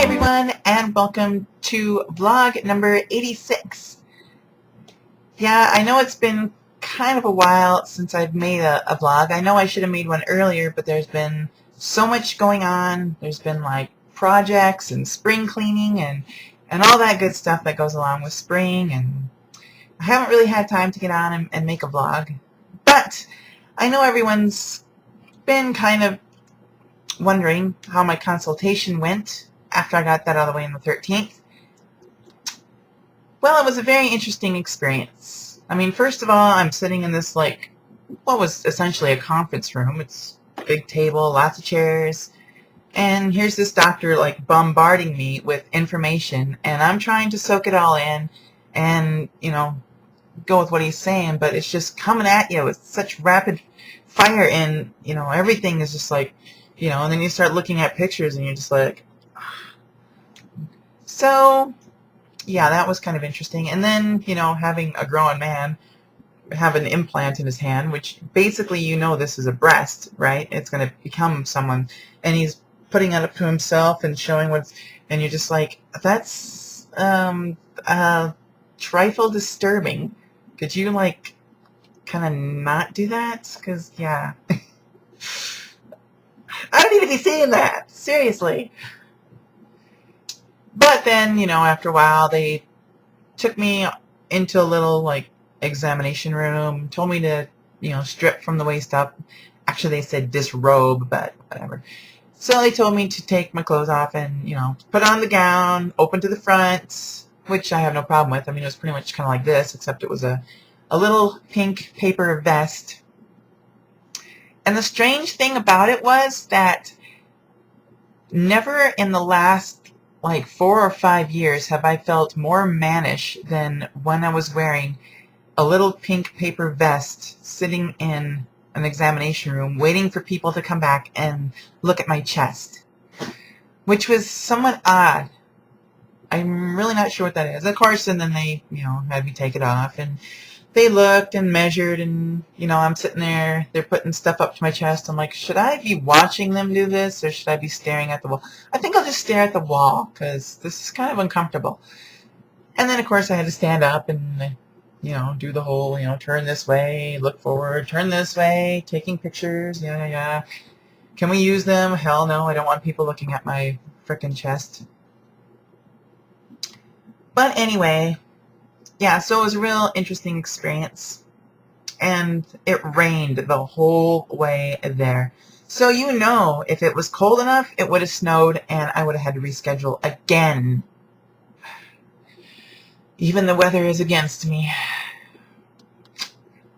Hi everyone, and welcome to vlog number 86. Yeah, I know it's been kind of a while since I've made a vlog. I know I should have made one earlier, but there's been so much going on. There's been like projects and spring cleaning and all that good stuff that goes along with spring, and I haven't really had time to get on and make a vlog. But I know everyone's been kind of wondering how my consultation went after I got that out of the way on the 13th. Well, it was a very interesting experience. I mean, first of all, I'm sitting in this, like, what was essentially a conference room. It's a big table, lots of chairs, and here's this doctor, like, bombarding me with information, and I'm trying to soak it all in and, you know, go with what he's saying, but it's just coming at you with such rapid fire, and, you know, everything is just like, you know, and then you start looking at pictures and you're just like, so, yeah, that was kind of interesting. And then, you know, having a grown man have an implant in his hand, which basically, you know, this is a breast, right? It's going to become someone, and he's putting it up to himself and showing what's, and you're just like, that's trifle disturbing. Could you, like, kind of not do that? Because, yeah. I don't need to be saying that. Seriously. But then, you know, after a while, they took me into a little, like, examination room, told me to, you know, strip from the waist up. Actually, they said disrobe, but whatever. So they told me to take my clothes off and, you know, put on the gown, open to the front, which I have no problem with. I mean, it was pretty much kind of like this, except it was a little pink paper vest. And the strange thing about it was that never in the last, like, 4 or 5 years have I felt more mannish than when I was wearing a little pink paper vest sitting in an examination room waiting for people to come back and look at my chest, which was somewhat odd. I'm really not sure what that is. Of course, and then they, you know, had me take it off, and they looked and measured, and, you know, I'm sitting there, they're putting stuff up to my chest. I'm like, should I be watching them do this, or should I be staring at the wall? I think I'll just stare at the wall, because this is kind of uncomfortable. And then, of course, I had to stand up and, you know, do the whole, you know, turn this way, look forward, turn this way, taking pictures, yeah. Can we use them? Hell no, I don't want people looking at my frickin' chest. But anyway, yeah, so it was a real interesting experience, and it rained the whole way there. So, you know, if it was cold enough, it would have snowed, and I would have had to reschedule again. Even the weather is against me.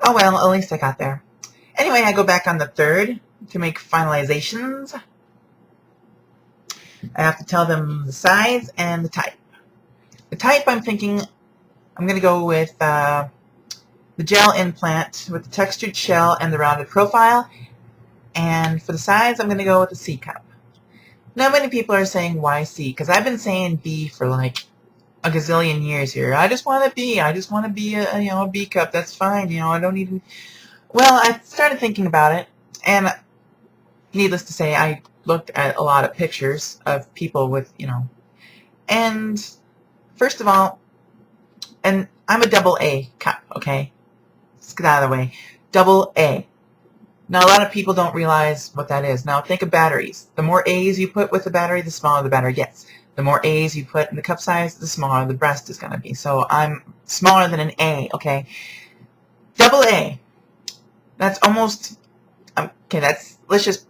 Oh well, at least I got there. Anyway, I go back on the 3rd to make finalizations. I have to tell them the size and the type. The type, I'm thinking I'm going to go with the gel implant with the textured shell and the rounded profile. And for the size, I'm going to go with the C cup. Now, many people are saying, why C? Because I've been saying B for like a gazillion years here. I just want a B. I just want to be a, you know, a B cup. That's fine. You know, I don't even... Well, I started thinking about it, and needless to say, I looked at a lot of pictures of people with, you know, and first of all, and I'm a double A cup, okay? Let's get out of the way. Double A. Now, a lot of people don't realize what that is. Now, think of batteries. The more A's you put with the battery, the smaller the battery gets. The more A's you put in the cup size, the smaller the breast is going to be. So I'm smaller than an A, okay? Double A. That's almost, okay, that's, let's just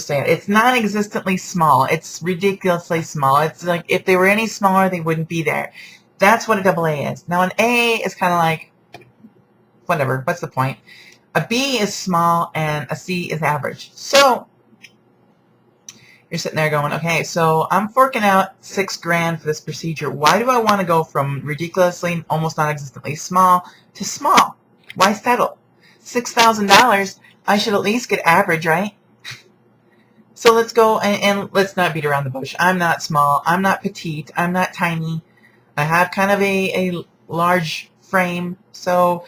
say it. It's non-existently small. It's ridiculously small. It's like, if they were any smaller, they wouldn't be there. That's what a double A is. Now, an A is kind of like, whatever, what's the point? A B is small, and a C is average. So, you're sitting there going, okay, so I'm forking out $6 grand for this procedure. Why do I want to go from ridiculously, almost non-existently small to small? Why settle? $6,000, I should at least get average, right? So let's go, and let's not beat around the bush. I'm not small. I'm not petite. I'm not tiny. I have kind of a large frame. So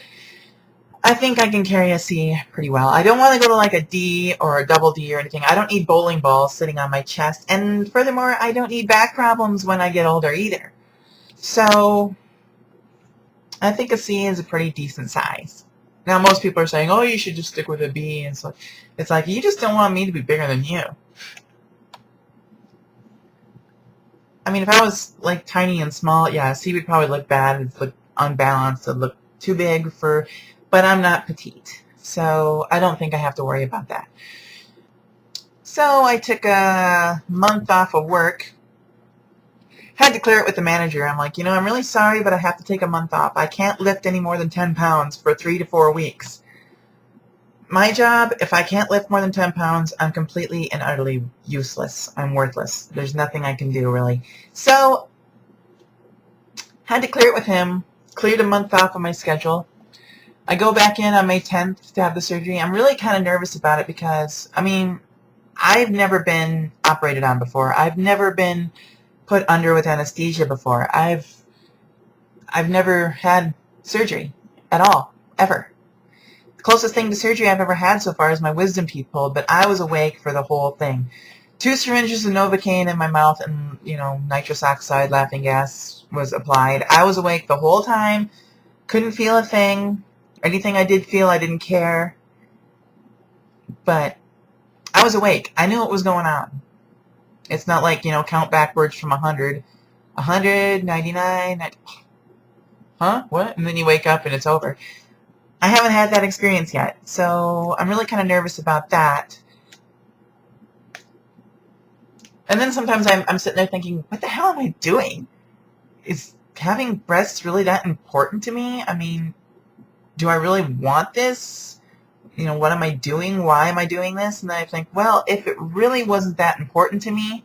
I think I can carry a C pretty well. I don't want to go to like a D or a double D or anything. I don't need bowling balls sitting on my chest. And furthermore, I don't need back problems when I get older either. So I think a C is a pretty decent size. Now most people are saying, oh, you should just stick with a B. And so it's like, you just don't want me to be bigger than you. I mean, if I was like tiny and small, yeah, a C would probably look bad. It'd look unbalanced. It'd look too big for, but I'm not petite. So I don't think I have to worry about that. So I took a month off of work. Had to clear it with the manager. I'm like, I'm really sorry, but I have to take a month off. I can't lift any more than 10 pounds for 3 to 4 weeks. My job, if I can't lift more than 10 pounds, I'm completely and utterly useless. I'm worthless. There's nothing I can do, really. So, had to clear it with him. Cleared a month off of my schedule. I go back in on May 10th to have the surgery. I'm really kind of nervous about it because, I've never been operated on before. I've never been put under with anesthesia before. I've never had surgery at all, ever. The closest thing to surgery I've ever had so far is my wisdom teeth pulled, but I was awake for the whole thing. 2 syringes of Novocaine in my mouth and, nitrous oxide laughing gas was applied. I was awake the whole time, couldn't feel a thing. Anything I did feel, I didn't care. But I was awake. I knew what was going on. It's not like, count backwards from 100. 100, 99, 90. Huh? What? And then you wake up and it's over. I haven't had that experience yet, so I'm really kind of nervous about that. And then sometimes I'm sitting there thinking, what the hell am I doing? Is having breasts really that important to me? Do I really want this? What am I doing? Why am I doing this? And then I think, well, if it really wasn't that important to me,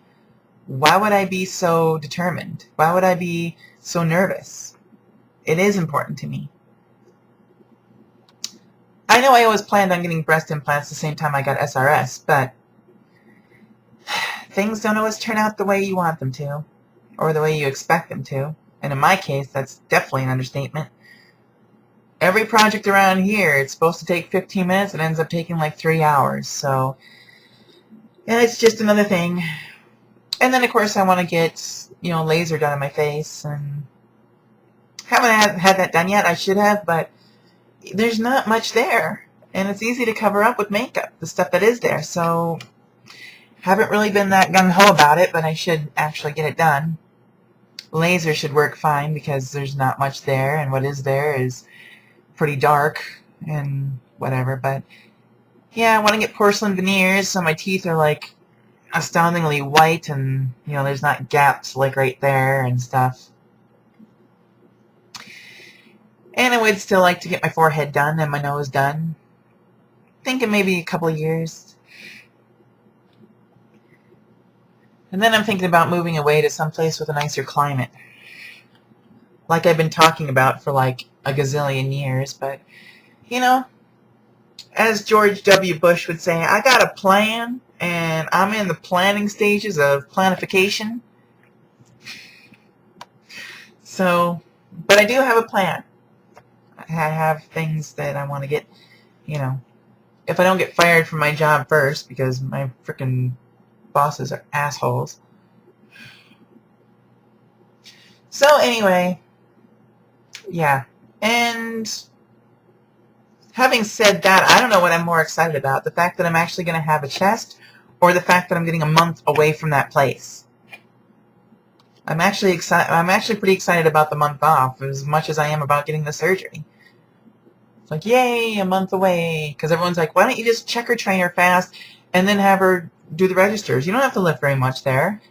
why would I be so determined? Why would I be so nervous? It is important to me. I know I always planned on getting breast implants the same time I got SRS, but things don't always turn out the way you want them to, or the way you expect them to. And in my case, that's definitely an understatement. Every project around here, it's supposed to take 15 minutes, it ends up taking like 3 hours. So, yeah, it's just another thing. And then, of course, I want to get, laser done on my face. And haven't had that done yet. I should have, but there's not much there. And it's easy to cover up with makeup, the stuff that is there. So, haven't really been that gung-ho about it, but I should actually get it done. Laser should work fine because there's not much there, and what is there is pretty dark and whatever. But yeah, I want to get porcelain veneers so my teeth are like astoundingly white and there's not gaps like right there and stuff. And I would still like to get my forehead done and my nose done. Thinking maybe a couple of years. And then I'm thinking about moving away to someplace with a nicer climate. Like I've been talking about for like a gazillion years, but, as George W. Bush would say, I got a plan, and I'm in the planning stages of planification. So, but I do have a plan. I have things that I want to get, if I don't get fired from my job first, because my frickin' bosses are assholes. So anyway, yeah. And having said that, I don't know what I'm more excited about. The fact that I'm actually going to have a chest, or the fact that I'm getting a month away from that place. I'm actually pretty excited about the month off as much as I am about getting the surgery. It's like, yay, a month away. Because everyone's like, why don't you just check her trainer fast and then have her do the registers? You don't have to lift very much there.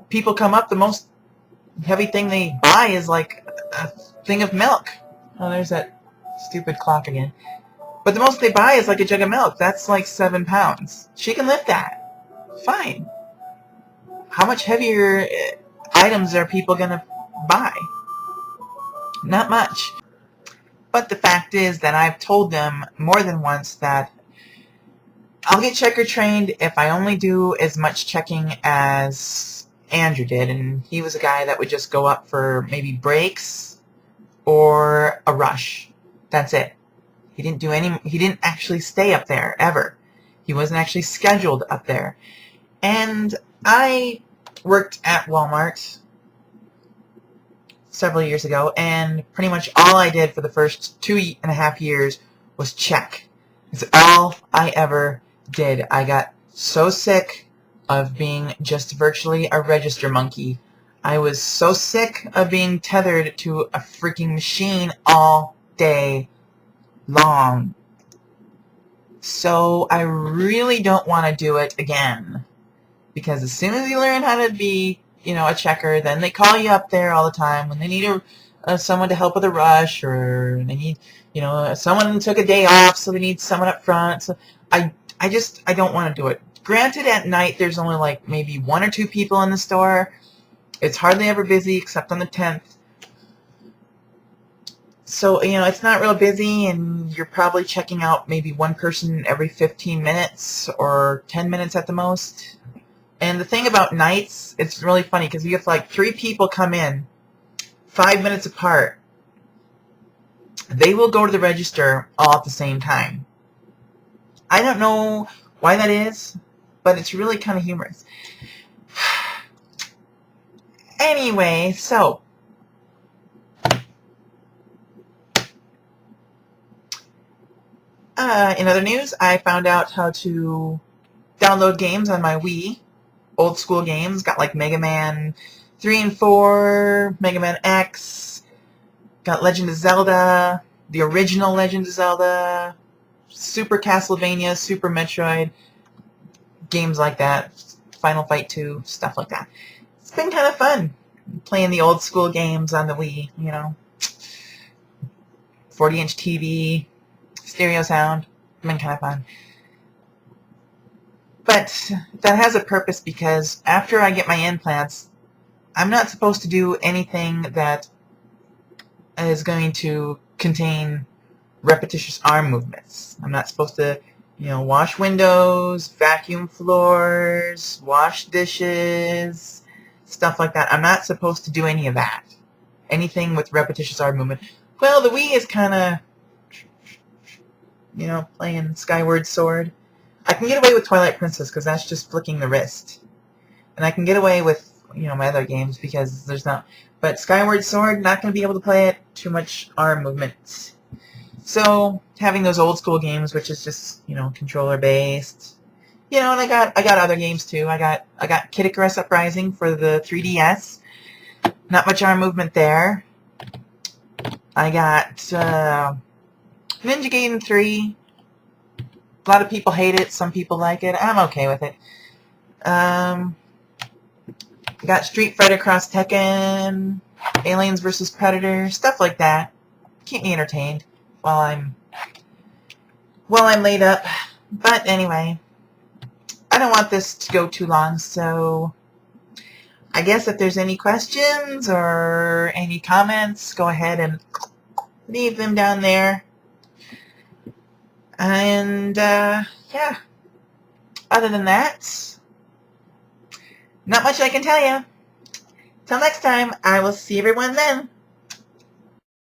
People come up, the most heavy thing they buy is like a thing of milk. Oh, there's that stupid clock again. But the most they buy is like a jug of milk. That's like 7 pounds. She can lift that. Fine. How much heavier items are people going to buy? Not much. But the fact is that I've told them more than once that I'll get checker trained if I only do as much checking as Andrew did. And he was a guy that would just go up for maybe breaks or a rush That's it. He didn't actually stay up there, ever. He wasn't actually scheduled up there. And I worked at Walmart several years ago, and pretty much all I did for the first 2.5 years was check. It's all I ever did. I got so sick of being just virtually a register monkey. I was so sick of being tethered to a freaking machine all day long. So I really don't want to do it again. Because as soon as you learn how to be, a checker, then they call you up there all the time when they need someone to help with a rush, or they need, someone took a day off, so they need someone up front. So I don't want to do it. Granted, at night there's only like maybe 1 or 2 people in the store. It's hardly ever busy except on the 10th. So, it's not real busy, and you're probably checking out maybe one person every 15 minutes or 10 minutes at the most. And the thing about nights, it's really funny because you have like 3 people come in 5 minutes apart. They will go to the register all at the same time. I don't know why that is, but it's really kind of humorous. Anyway, so in other news, I found out how to download games on my Wii. Old school games. Got like Mega Man 3 and 4, Mega Man X, got Legend of Zelda, the original Legend of Zelda, Super Castlevania, Super Metroid, games like that, Final Fight 2, stuff like that. It's been kind of fun playing the old school games on the Wii, 40-inch TV, stereo sound. It's been kind of fun. But that has a purpose, because after I get my implants, I'm not supposed to do anything that is going to contain repetitious arm movements. I'm not supposed to, wash windows, vacuum floors, wash dishes, stuff like that. I'm not supposed to do any of that. Anything with repetitious arm movement. Well, the Wii is kind of, playing Skyward Sword. I can get away with Twilight Princess because that's just flicking the wrist. And I can get away with, my other games because there's not... But Skyward Sword, not going to be able to play it. Too much arm movement. So, having those old school games, which is just, controller based. And I got other games too. I got Kid Icarus Uprising for the 3DS. Not much arm movement there. I got Ninja Gaiden 3. A lot of people hate it. Some people like it. I'm okay with it. Got Street Fighter Cross Tekken, Aliens vs. Predator, stuff like that. Keep me entertained while I'm laid up. But anyway, I don't want this to go too long, so I guess if there's any questions or any comments, go ahead and leave them down there. And, yeah. Other than that, not much I can tell you. Till next time, I will see everyone then.